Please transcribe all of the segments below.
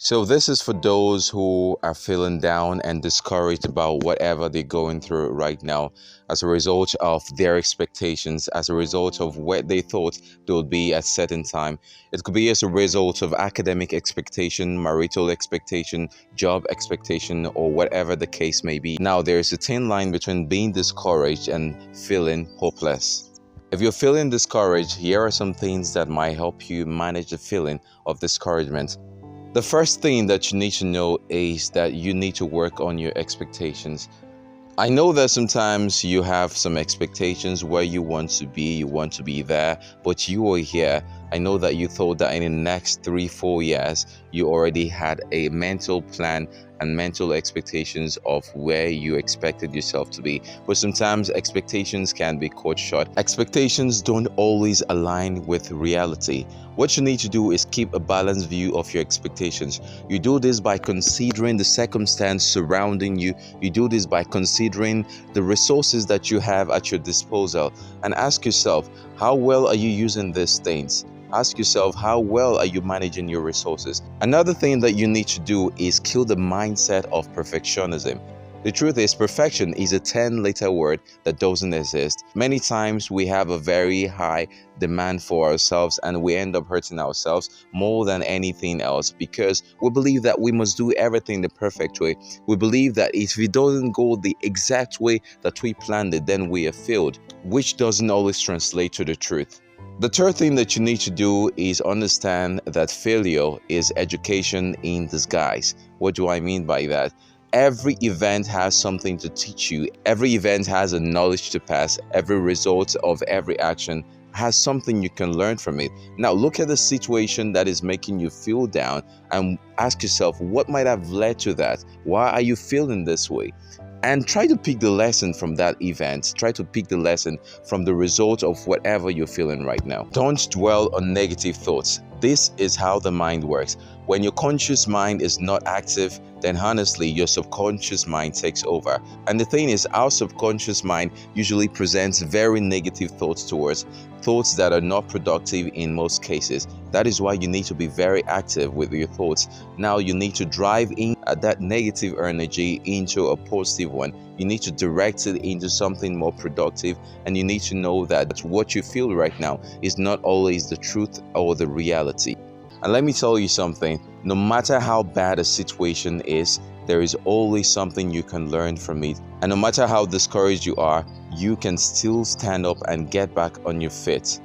So, this is for those who are feeling down and discouraged about whatever they're going through right now as a result of their expectations, as a result of what they thought they would be at certain time. It could be as a result of academic expectation, marital expectation, job expectation, or whatever the case may be. Now, there's a thin line between being discouraged and feeling hopeless. If you're feeling discouraged, here are some things that might help you manage the feeling of discouragement. The first thing that you need to know is that you need to work on your expectations. I know that sometimes you have some expectations where you want to be there, but you are here. I know that you thought that in the next 3-4 years, you already had a mental plan and mental expectations of where you expected yourself to be. But sometimes expectations can be cut short. Expectations don't always align with reality. What you need to do is keep a balanced view of your expectations. You do this by considering the circumstance surrounding you. You do this by considering the resources that you have at your disposal, and ask yourself, how well are you using these things? Ask yourself, how well are you managing your resources? Another thing that you need to do is kill the mindset of perfectionism. The truth is, perfection is a 10-letter word that doesn't exist. Many times we have a very high demand for ourselves and we end up hurting ourselves more than anything else because we believe that we must do everything the perfect way. We believe that if it doesn't go the exact way that we planned it, then we have failed, which doesn't always translate to the truth. The third thing that you need to do is understand that failure is education in disguise. What do I mean by that? Every event has something to teach you. Every event has a knowledge to pass. Every result of every action has something you can learn from it. Now, look at the situation that is making you feel down and ask yourself, what might have led to that? Why are you feeling this way? And try to pick the lesson from that event. Try to pick the lesson from the result of whatever you're feeling right now. Don't dwell on negative thoughts. This is how the mind works. When your conscious mind is not active, then honestly, your subconscious mind takes over. And the thing is, our subconscious mind usually presents very negative thoughts to us, thoughts that are not productive in most cases. That is why you need to be very active with your thoughts. Now you need to drive in that negative energy into a positive one. You need to direct it into something more productive, and you need to know that what you feel right now is not always the truth or the reality. And let me tell you something, no matter how bad a situation is, there is always something you can learn from it. And no matter how discouraged you are, you can still stand up and get back on your feet.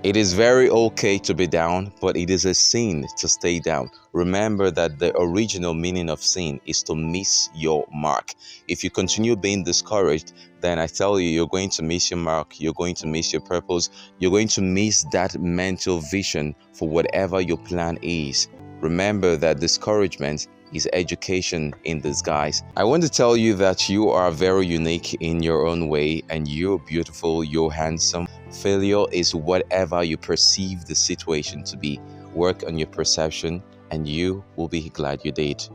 It is very okay to be down, but it is a sin to stay down. Remember that the original meaning of sin is to miss your mark. If you continue being discouraged, then I tell you, you're going to miss your mark, you're going to miss your purpose, you're going to miss that mental vision for whatever your plan is. Remember that discouragement is education in disguise. I want to tell you that you are very unique in your own way, and you're beautiful, you're handsome. Failure is whatever you perceive the situation to be. Work on your perception and you will be glad you did.